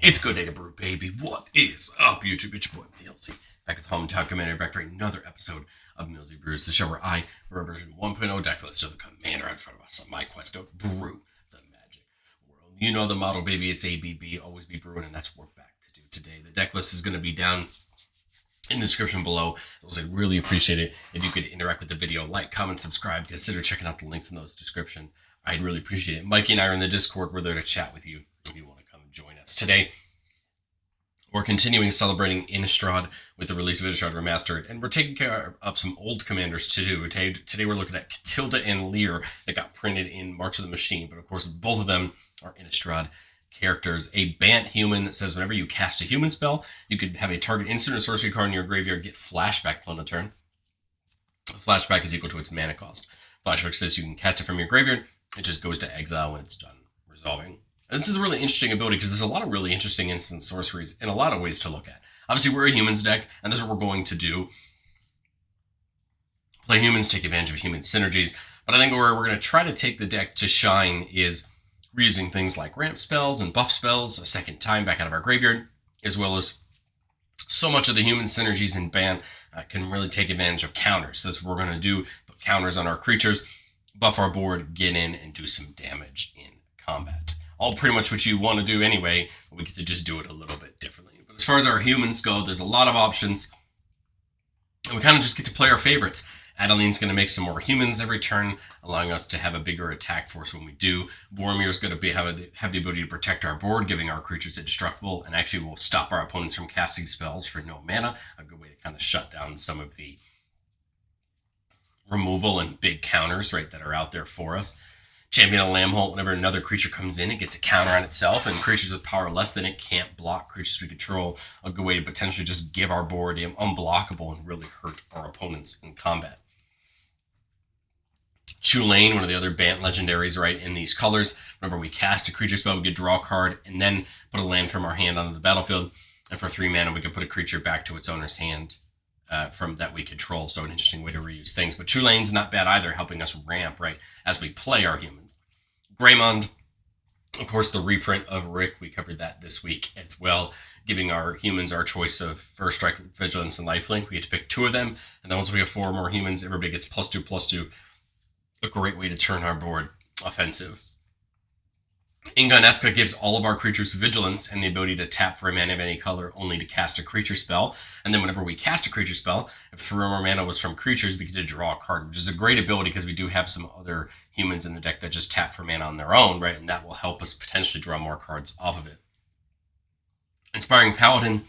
It's good day to brew, baby. What is up, YouTube? It's your boy, Millsy. Back with Hometown Commander, back for another episode of Millsy Brews, the show where I brew a version 1.0 deck list of the commander in front of us on my quest to brew the magic world. You know the model, baby. It's ABB. Always be brewing, and that's what we're back to do today. The deck list is going to be down in the description below. I really appreciate it if you could interact with the video, like, comment, subscribe, consider checking out the links in those description. I'd really appreciate it. Mikey and I are in the Discord. We're there to chat with you if you want to come and join us. Today, we're continuing celebrating Innistrad with the release of Innistrad Remastered, and we're taking care of some old commanders to do. Today we're looking at Katilda and Lier that got printed in Marks of the Machine, but of course both of them are Innistrad characters. A Bant human that says whenever you cast a human spell, you could have a target instant or sorcery card in your graveyard get flashback till end of turn. Flashback is equal to its mana cost. Flashback says you can cast it from your graveyard. It just goes to exile when it's done resolving. And this is a really interesting ability because there's a lot of really interesting instant sorceries in a lot of ways to look at. Obviously, we're a humans deck, and this is what we're going to do. Play humans, take advantage of human synergies. But I think where we're going to try to take the deck to shine is using things like ramp spells and buff spells a second time back out of our graveyard, as well as so much of the human synergies in Ban can really take advantage of counters. So that's what we're going to do. Put counters on our creatures, buff our board, get in, and do some damage in combat. All pretty much what you want to do anyway, but we get to just do it a little bit differently. But as far as our humans go, there's a lot of options, and we kind of just get to play our favorites. Adeline's going to make some more humans every turn, allowing us to have a bigger attack force when we do. Boromir's going to have the ability to protect our board, giving our creatures indestructible, and actually will stop our opponents from casting spells for no mana. A good way to kind of shut down some of the removal and big counters, right, that are out there for us. Champion of Lambholt, whenever another creature comes in, it gets a counter on itself, and creatures with power less than it can't block creatures we control. A good way to potentially just give our board unblockable and really hurt our opponents in combat. Chulane, one of the other Bant legendaries, right, in these colors. Whenever we cast a creature spell, we could draw a card and then put a land from our hand onto the battlefield. And for 3 mana, we can put a creature back to its owner's hand from that we control. So an interesting way to reuse things. But Chulane's not bad either, helping us ramp, right, as we play our humans. Greymond, of course, the reprint of Rick. We covered that this week as well, giving our humans our choice of First Strike, Vigilance, and Lifelink. We get to pick 2 of them. And then once we have 4 more humans, everybody gets +2/+2. A great way to turn our board offensive. Inganesca gives all of our creatures Vigilance and the ability to tap for a mana of any color only to cast a creature spell. And then whenever we cast a creature spell, if 3 or more mana was from creatures, we get to draw a card, which is a great ability because we do have some other humans in the deck that just tap for mana on their own, right? And that will help us potentially draw more cards off of it. Inspiring Paladin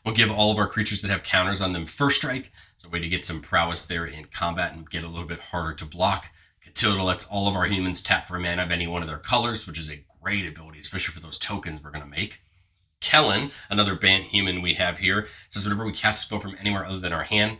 will give all of our creatures that have counters on them First Strike. It's a way to get some prowess there in combat and get a little bit harder to block. Katilda lets all of our humans tap for mana of any one of their colors, which is a great ability, especially for those tokens we're going to make. Kellen, another Bant human we have here, says whenever we cast a spell from anywhere other than our hand,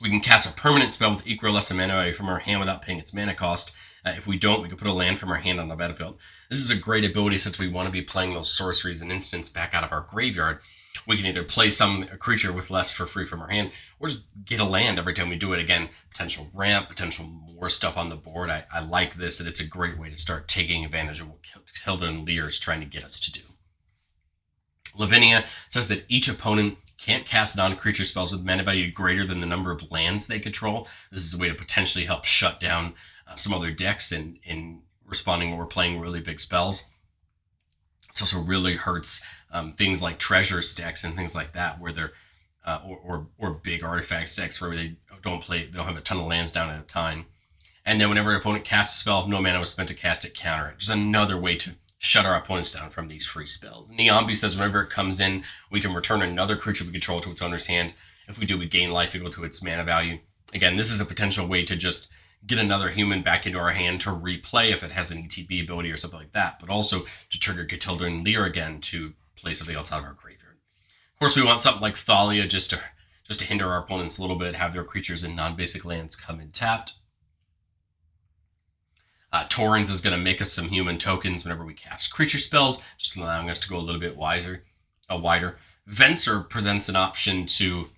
we can cast a permanent spell with equal or less mana value from our hand without paying its mana cost. If we don't, we can put a land from our hand on the battlefield. This is a great ability since we want to be playing those sorceries and instants back out of our graveyard. We can either play a creature with less for free from our hand, or just get a land every time we do it. Again, potential ramp, potential more stuff on the board. I like this, and it's a great way to start taking advantage of what Katilda and Lier is trying to get us to do. Lavinia says that each opponent can't cast non-creature spells with mana value greater than the number of lands they control. This is a way to potentially help shut down some other decks in responding when we're playing really big spells. It also really hurts things like treasure stacks and things like that, where they're or big artifact decks where they don't have a ton of lands down at a time. And then whenever an opponent casts a spell, if no mana was spent to cast it, counter it. Just another way to shut our opponents down from these free spells. Niambi says whenever it comes in, we can return another creature we control to its owner's hand. If we do, we gain life equal to its mana value. Again, this is a potential way to just get another human back into our hand to replay if it has an ETB ability or something like that, but also to trigger Katilda and Lier again to play something else out of our graveyard. Of course, we want something like Thalia just to hinder our opponents a little bit, have their creatures in non-basic lands come in tapped. Torrens is going to make us some human tokens whenever we cast creature spells, just allowing us to go a little bit wider. Venser presents an option to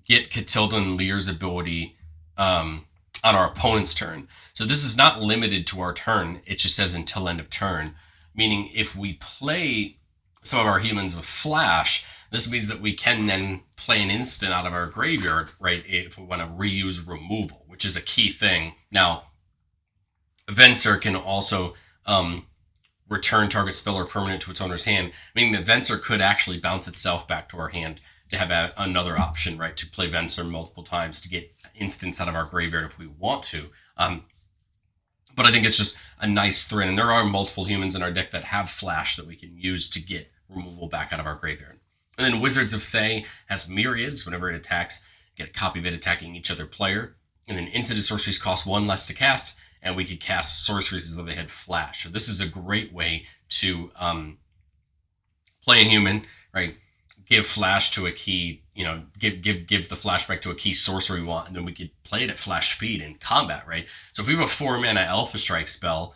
get Katilda and Lier's ability on our opponent's turn. So this is not limited to our turn. It just says until end of turn. meaning if we play some of our humans with flash, this means that we can then play an instant out of our graveyard, right, if we want to reuse removal, which is a key thing. Now, Venser can also return target spell or permanent to its owner's hand, meaning that Venser could actually bounce itself back to our hand to have another option, right, to play Venser multiple times to get instants out of our graveyard if we want to. But I think it's just a nice threat, and there are multiple humans in our deck that have flash that we can use to get removal back out of our graveyard. And then Wizards of Thay has myriads. Whenever it attacks, get a copy of it attacking each other player. And then instant sorceries cost 1 less to cast, and we could cast sorceries as though they had flash. So this is a great way to play a human, right? Give flash to a key, give the flashback to a key sorcery we want, and then we could play it at flash speed in combat, right? So if we have a 4-mana Alpha Strike spell,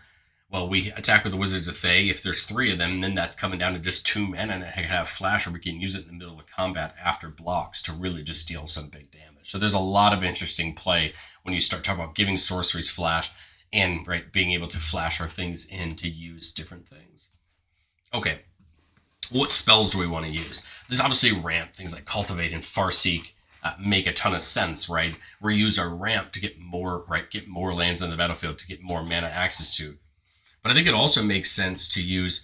well, we attack with the Wizards of Thay. If there's 3 of them, then that's coming down to just 2 mana, and it can have flash, or we can use it in the middle of combat after blocks to really just deal some big damage. So there's a lot of interesting play when you start talking about giving sorceries flash and, right, being able to flash our things in to use different things. Okay, what spells do we want to use? There's obviously ramp, things like Cultivate and Farseek make a ton of sense, right? We use our ramp to get more lands on the battlefield, to get more mana access to. But I think it also makes sense to use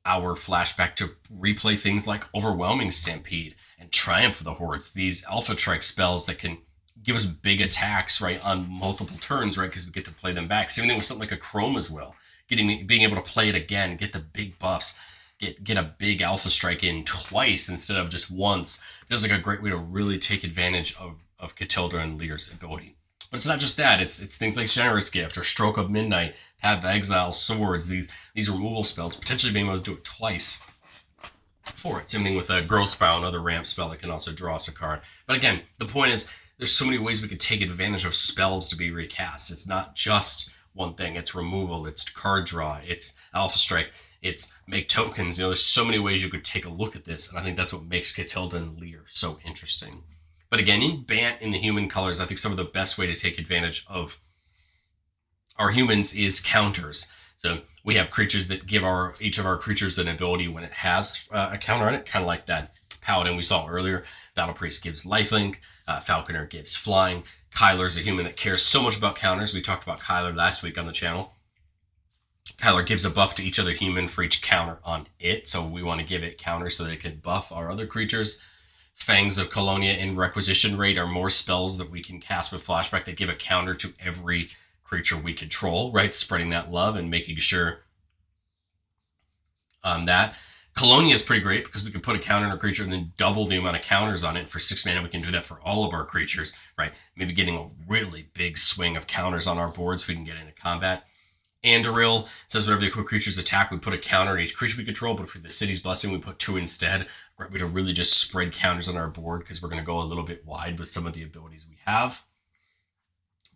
our flashback to replay things like Overwhelming Stampede and Triumph of the Hordes, these Alpha Strike spells that can give us big attacks, right, on multiple turns, right, because we get to play them back. Same thing with something like a Chroma's Will, being able to play it again, get the big buffs, get a big Alpha Strike in twice instead of just once. Feels like a great way to really take advantage of Katilda and Lier's ability. But it's not just that. It's things like Generous Gift or Stroke of Midnight, Path of Exile, Swords, these removal spells, potentially being able to do it twice for it. Same thing with a Growth Spiral, another ramp spell that can also draw us a card. But again, the point is, there's so many ways we could take advantage of spells to be recast. It's not just one thing. It's removal, it's card draw, it's Alpha Strike, it's make tokens. There's so many ways you could take a look at this, and I think that's what makes Katilda and Lier so interesting. But again, in Bant, in the human colors, I think some of the best way to take advantage of our humans is counters. So we have creatures that give each of our creatures an ability when it has a counter on it, kind of like that Paladin we saw earlier. Battle Priest gives lifelink, Falconer gives flying. Kyler's a human that cares so much about counters. We talked about Kyler last week on the channel. Kyler gives a buff to each other human for each counter on it, so we want to give it counters so that it can buff our other creatures. Fangs of Colonia and Requisition Rate are more spells that we can cast with flashback that give a counter to every creature we control, right? Spreading that love and making sure that. Colonia is pretty great because we can put a counter on a creature and then double the amount of counters on it. For 6 mana, we can do that for all of our creatures, right? Maybe getting a really big swing of counters on our board so we can get into combat. Andoril says whenever the creatures attack, we put a counter on each creature we control, but for the City's Blessing, we put 2 instead. Great way to really just spread counters on our board because we're going to go a little bit wide with some of the abilities we have.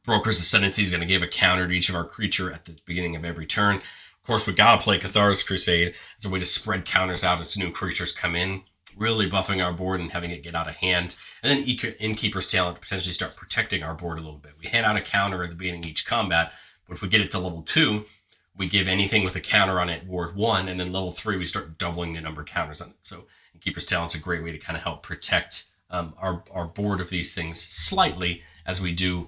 Broker's Ascendancy is going to give a counter to each of our creature at the beginning of every turn. Of course, we got to play Cathar's Crusade as a way to spread counters out as new creatures come in, really buffing our board and having it get out of hand. And then Innkeeper's Talent to potentially start protecting our board a little bit. We hand out a counter at the beginning of each combat, but if we get it to level 2, we give anything with a counter on it ward 1, and then level 3, we start doubling the number of counters on it. So Innkeeper's Talent is a great way to kind of help protect our board of these things slightly as we do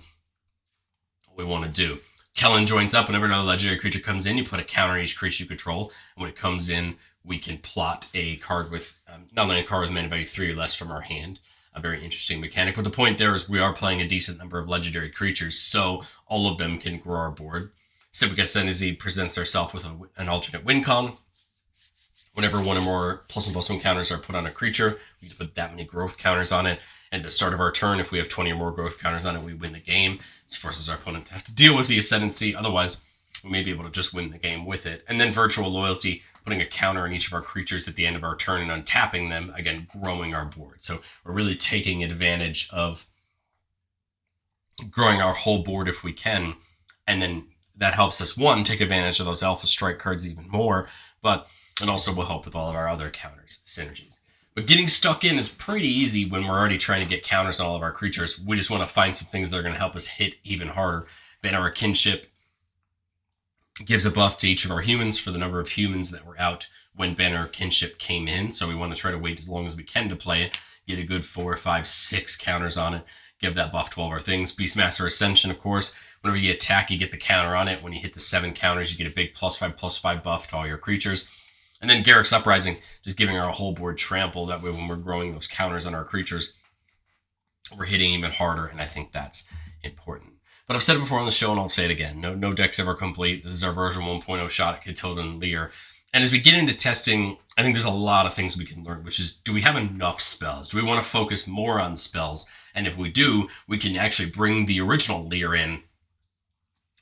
what we want to do. Kellen joins up. Whenever another legendary creature comes in, you put a counter on each creature you control. And when it comes in, we can plot a card with, not only a card with mana value 3 or less from our hand. A very interesting mechanic. But the point there is we are playing a decent number of legendary creatures, so all of them can grow our board. Civic Ascendancy presents herself with an alternate win con. Whenever one or more +1/+1 counters are put on a creature, we can put that many growth counters on it. At the start of our turn, if we have 20 or more growth counters on it, we win the game. This forces our opponent to have to deal with the Ascendancy. Otherwise, we may be able to just win the game with it. And then Virtual Loyalty, putting a counter on each of our creatures at the end of our turn and untapping them, again, growing our board. So we're really taking advantage of growing our whole board if we can. And then that helps us, one, take advantage of those Alpha Strike cards even more, but it also will help with all of our other counters, synergies. But getting stuck in is pretty easy when we're already trying to get counters on all of our creatures. We just want to find some things that are going to help us hit even harder. Banner of Kinship gives a buff to each of our humans for the number of humans that were out when Banner Kinship came in. So we want to try to wait as long as we can to play it, get a good 4, 5, 6 counters on it, give that buff to all of our things. Beastmaster Ascension, of course, whenever you attack, you get the counter on it. When you hit the 7 counters, you get a big +5/+5 buff to all your creatures. And then Garruk's Uprising, just giving our whole board trample. That way when we're growing those counters on our creatures, we're hitting even harder, and I think that's important. But I've said it before on the show, and I'll say it again. No deck's ever complete. This is our version 1.0 shot at Katilda and Lier. And as we get into testing, I think there's a lot of things we can learn, which is, do we have enough spells? Do we want to focus more on spells? And if we do, we can actually bring the original Lier in,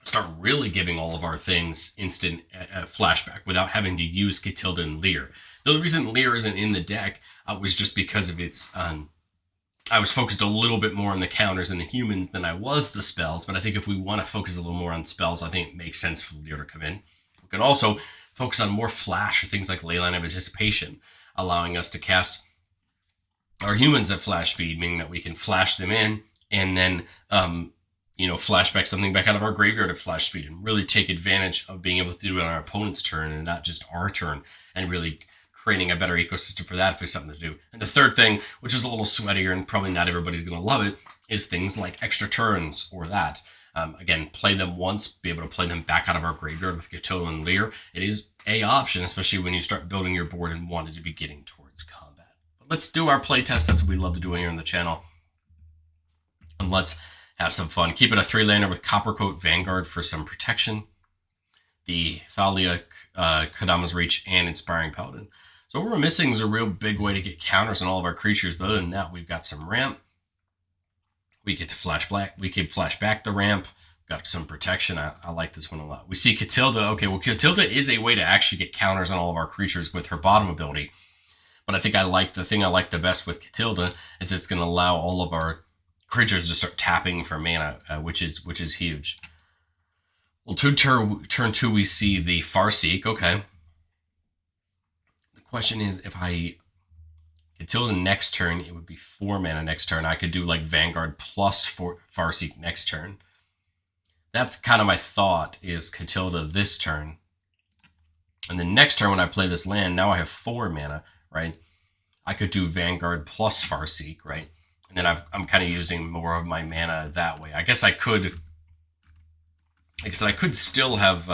start really giving all of our things instant flashback without having to use Katilda and Lier. The reason Lier isn't in the deck was just because of its... I was focused a little bit more on the counters and the humans than I was the spells, but I think if we want to focus a little more on spells, I think it makes sense for Lier to come in. We can also focus on more flash or things like Leyline of Anticipation, allowing us to cast our humans at flash speed, meaning that we can flash them in and then, flashback something back out of our graveyard at flash speed and really take advantage of being able to do it on our opponent's turn and not just our turn, and really creating a better ecosystem for that if there's something to do. And the third thing, which is a little sweatier and probably not everybody's going to love it, is things like extra turns or that. Again, play them once, be able to play them back out of our graveyard with Katilda and Lier. It is a option, especially when you start building your board and wanted to be getting towards combat. But let's do our playtest. That's what we love to do here on the channel. And let's have some fun. Keep it a 3-laner with Coppercoat Vanguard for some protection. The Thalia, Kadama's Reach, and Inspiring Paladin. So what we're missing is a real big way to get counters on all of our creatures, but other than that, we've got some ramp. We get to flash black. We can flash back the ramp. Got some protection. I like this one a lot. We see Katilda. Okay, well, Katilda is a way to actually get counters on all of our creatures with her bottom ability. But I think the thing I like the best with Katilda is it's going to allow all of our creatures to start tapping for mana, which is huge. Well, turn 2, we see the Farseek. Okay. Question is, if I Katilda next turn, it would be 4 mana next turn. I could do like Vanguard plus Farseek next turn. That's kind of my thought, is Katilda this turn. And then next turn when I play this land, now I have 4 mana, right? I could do Vanguard plus Farseek, right? And then I'm kind of using more of my mana that way. I guess I could still have...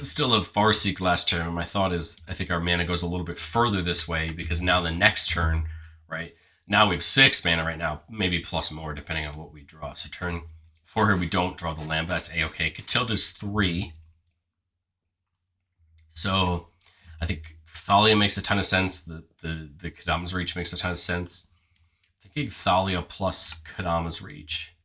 Still have Farseek last turn. My thought is, I think our mana goes a little bit further this way, because now the next turn, right? Now we have 6 mana right now, maybe plus more depending on what we draw. So turn 4 here, we don't draw the land, but that's A-okay. Katilda's 3. So I think Thalia makes a ton of sense. The Kadama's Reach makes a ton of sense. I think Thalia plus Kadama's Reach.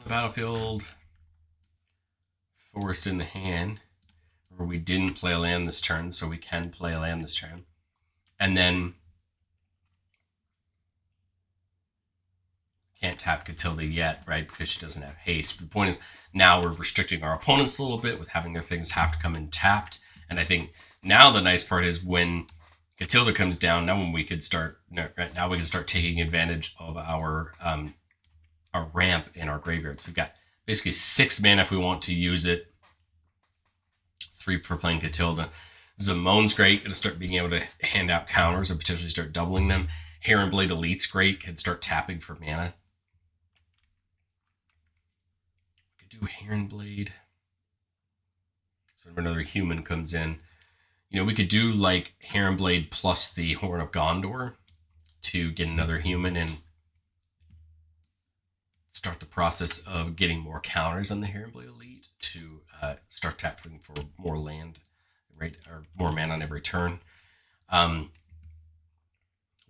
Battlefield, Forest in the hand. Remember, we didn't play a land this turn, so we can play a land this turn. And then can't tap Katilda yet, right? Because she doesn't have haste. But the point is, now we're restricting our opponents a little bit with having their things have to come in tapped. And I think now the nice part is when Katilda comes down, now we can start taking advantage of our ramp in our graveyards. We've got basically 6 mana if we want to use it. 3 for playing Katilda. Zamone's great. Going to start being able to hand out counters and potentially start doubling them. Heronblade Elite's great. Can start tapping for mana. We could do Heronblade. So if another human comes in, we could do like Heronblade plus the Horn of Gondor to get another human and start the process of getting more counters on the Heronblade Elite to start tapping for more land, right, or more mana on every turn.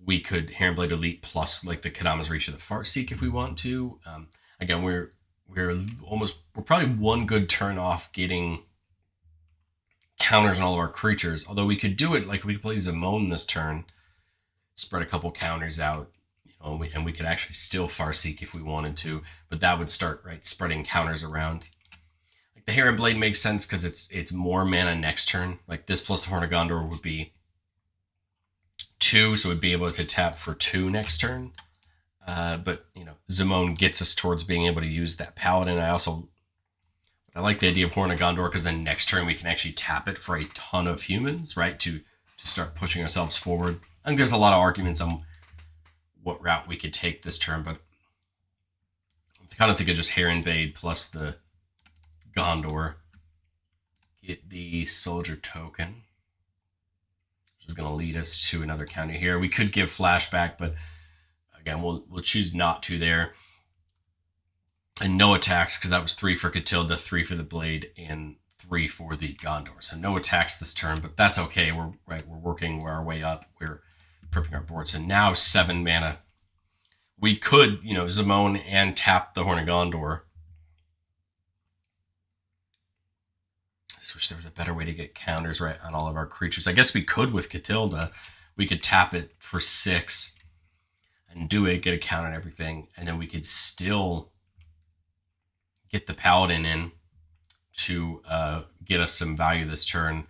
We could Heronblade Elite plus like the Kadama's Reach of the Farseek if we want to. Again, we're probably one good turn off getting counters on all of our creatures. Although we could do it like we could play Zamone this turn, spread a couple counters out. And we could actually still Farseek if we wanted to, but that would start spreading counters around. Like the Heronblade makes sense because it's more mana next turn. Like this plus the Horn of Gondor would be 2, so we'd be able to tap for 2 next turn. But, you know, Zimone gets us towards being able to use that Paladin. I like the idea of Horn of Gondor because then next turn we can actually tap it for a ton of humans, right, to start pushing ourselves forward. I think there's a lot of arguments on what route we could take this turn, but I kind of think of just Hair Invade plus the Gondor. Get the Soldier token, which is going to lead us to another counter here. We could give Flashback, but again, we'll choose not to there. And no attacks, because that was 3 for Katilda, 3 for the Blade, and 3 for the Gondor. So no attacks this turn, but that's okay. We're working our way up. We're prepping our board. So now 7 mana. We could, you know, Zimone and tap the Horn of Gondor. I just wish there was a better way to get counters right on all of our creatures. I guess we could with Katilda. We could tap it for 6 and do it, get a counter and everything, and then we could still get the Paladin in to get us some value this turn.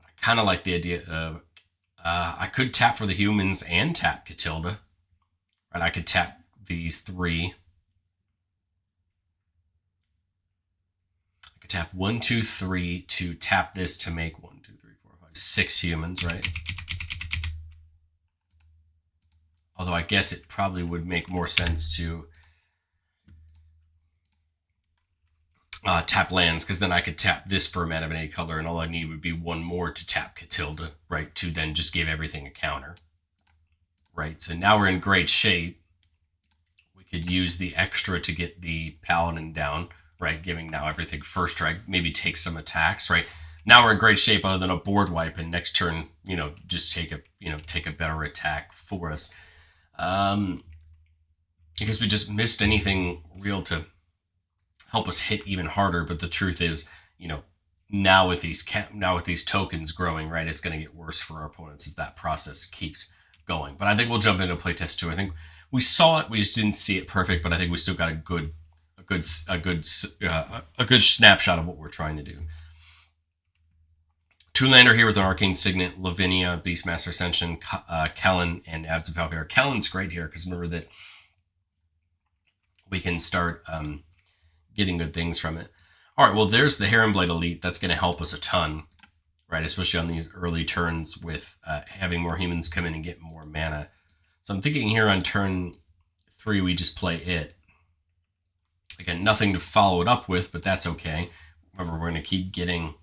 I kind of like the idea of I could tap for the humans and tap Katilda. Right, I could tap these 3. I could tap 1, 2, 3 to tap this to make 1, 2, 3, 4, 5, 6 humans, right? Although I guess it probably would make more sense to tap lands, because then I could tap this for a mana of any color, and all I need would be 1 more to tap Katilda, right? To then just give everything a counter, right? So now we're in great shape. We could use the extra to get the Paladin down, right? Giving now everything first strike, maybe take some attacks, right? Now we're in great shape other than a board wipe, and next turn, you know, just take a better attack for us. Because we just missed anything real to help us hit even harder. But the truth is, you know, now with these tokens growing, right, it's going to get worse for our opponents as that process keeps going. But I think we'll jump into Playtest 2. I think we saw it, we just didn't see it perfect, but I think we still got a good snapshot of what we're trying to do. 2-lander here with an Arcane Signet, Lavinia, Beastmaster Ascension, Kellen, and Abs of Falconer. Kellen's great here because remember that we can start getting good things from it. All right, well, there's the Heronblade Elite. That's going to help us a ton, right? Especially on these early turns with having more humans come in and get more mana. So I'm thinking here on turn 3, we just play it. Again, nothing to follow it up with, but that's okay. Remember, we're going to keep getting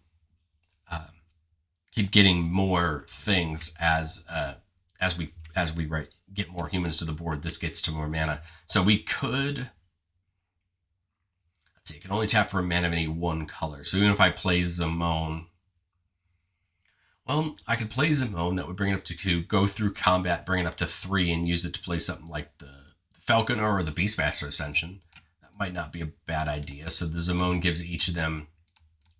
more things as we get more humans to the board. This gets to more mana. So we could, let's see, you can only tap for a mana of any 1 color. So even if I play Zimone, well, I could play Zimone. That would bring it up to 2, go through combat, bring it up to 3, and use it to play something like the Falconer or the Beastmaster Ascension. That might not be a bad idea. So the Zimone gives each of them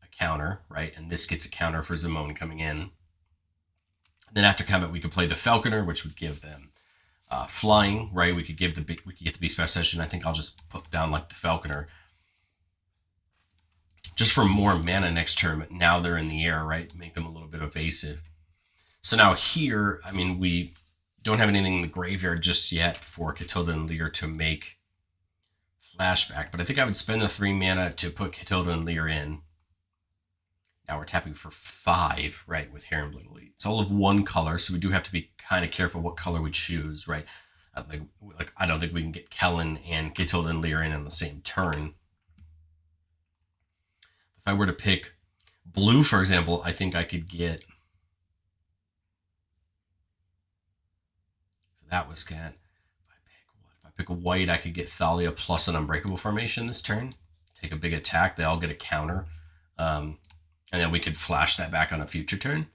a counter, right? And this gets a counter for Zimone coming in. And then after combat, we could play the Falconer, which would give them flying, right? We could get the Beastmaster Ascension. I think I'll just put down like the Falconer, just for more mana next turn, but now they're in the air, right? Make them a little bit evasive. So now here, I mean, we don't have anything in the graveyard just yet for Katilda and Lier to make Flashback, but I think I would spend the 3 mana to put Katilda and Lier in. Now we're tapping for 5, right, with Heronblade Elite. It's all of 1 color, so we do have to be kind of careful what color we choose, right? I don't think we can get Kellen and Katilda and Lier in on the same turn. If I were to pick blue, for example, I think I could get... So that was good. If I pick a white, I could get Thalia plus an Unbreakable formation this turn. Take a big attack. They all get a counter. And then we could flash that back on a future turn,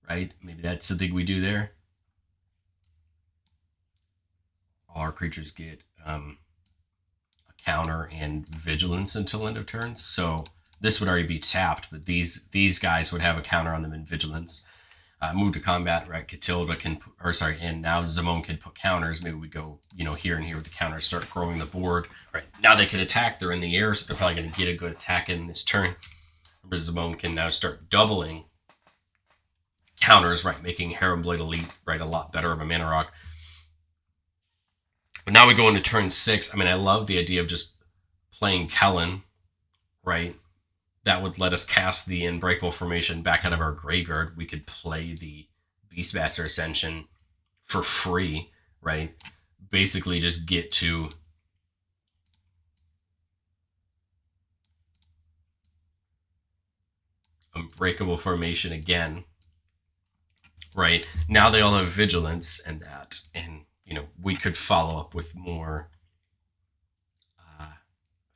right? Maybe that's the thing we do there. All our creatures get a counter and vigilance until end of turn. So this would already be tapped, but these guys would have a counter on them in vigilance. Move to combat, right? Katilda can, and now Zimone can put counters. Maybe we go, here and here with the counters, start growing the board, right? Now they can attack. They're in the air, so they're probably going to get a good attack in this turn. Remember, Zimone can now start doubling counters, right? Making Harem Blade Elite, right, a lot better of a mana rock. But now we go into turn 6. I mean, I love the idea of just playing Kellen, right? That would let us cast the Unbreakable Formation back out of our graveyard. We could play the Beastmaster Ascension for free, right? Basically just get to Unbreakable Formation again, right? Now they all have Vigilance and that, and we could follow up with more,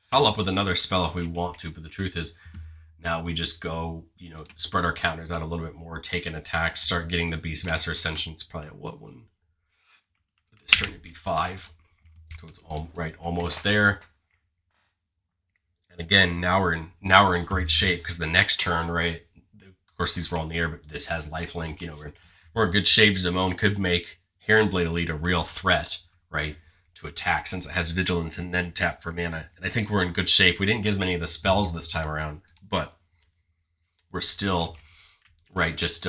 follow up with another spell if we want to, but the truth is now we just go, spread our counters out a little bit more, take an attack, start getting the Beastmaster Ascension. It's probably at what one? This turn to be 5, so it's almost there. And again, now we're in great shape because the next turn, right? Of course, these were on the air, but this has lifelink. We're in good shape. Zimone could make Heronblade Elite a real threat, right, to attack since it has Vigilance and then tap for mana. And I think we're in good shape. We didn't get as many of the spells this time around, but we're still, right, just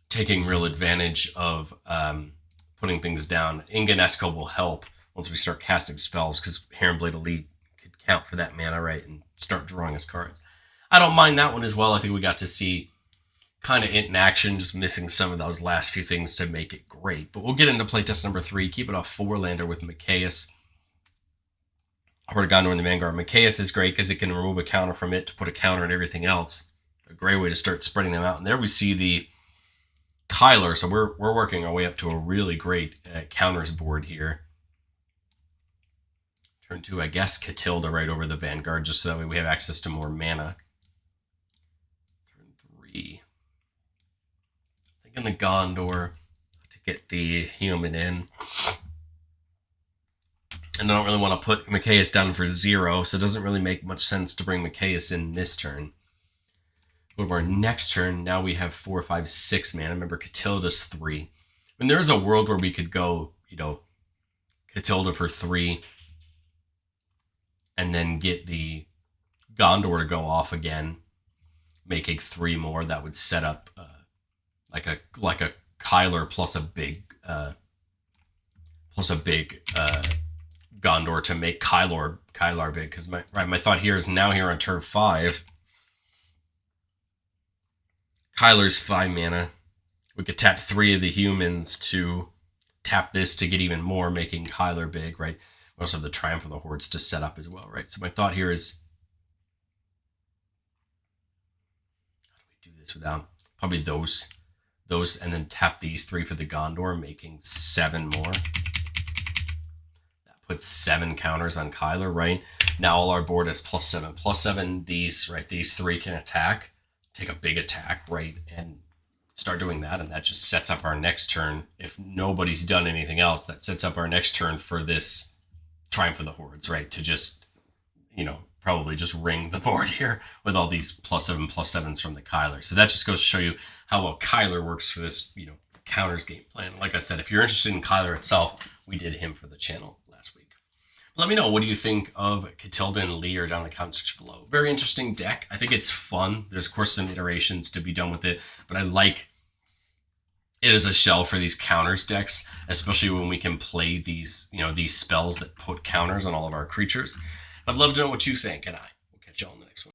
taking real advantage of putting things down. Inganesco will help once we start casting spells because Heronblade Elite could count for that mana, right, and start drawing us cards. I don't mind that one as well. I think we got to see kind of it in action, just missing some of those last few things to make it great. But we'll get into playtest number 3. Keep it off 4-lander with Mikaeus. Horde of Gondor in the Vanguard. Mikaeus is great because it can remove a counter from it to put a counter on everything else. A great way to start spreading them out. And there we see the Kyler. So we're working our way up to a really great counters board here. Turn 2, I guess Katilda right over the Vanguard, just so that way we have access to more mana. Turn 3. In the Gondor to get the human in. And I don't really want to put Mikaeus down for 0, so it doesn't really make much sense to bring Mikaeus in this turn. Go to our next turn, now we have 4, 5, 6 mana. Remember, Katilda's 3. I mean, there's a world where we could go, Katilda for 3, and then get the Gondor to go off again, making 3 more. That would set up like a Kyler plus a big Gondor to make Kyler big. Because my thought here is now here on turn 5, Kyler's 5 mana. We could tap 3 of the humans to tap this to get even more, making Kyler big, right? We also have the Triumph of the Hordes to set up as well, right? So my thought here is, how do we do this without probably those, and then tap these 3 for the Gondor, making 7 more. That puts 7 counters on Kyler, right? Now all our board is +7. +7, these 3 can attack, take a big attack, right? And start doing that, and that just sets up our next turn. If nobody's done anything else, that sets up our next turn for this Triumph of the Hordes, right? To just, probably just ring the board here with all these +7/+7s from the Kyler. So that just goes to show you how well Kyler works for this, counters game plan. Like I said, if you're interested in Kyler itself, we did him for the channel last week. Let me know, what do you think of Katilda and Lier down in the comment section below. Very interesting deck. I think it's fun. There's, of course, some iterations to be done with it, but I like it as a shell for these counters decks, especially when we can play these, these spells that put counters on all of our creatures. I'd love to know what you think, and I will catch you all in the next one.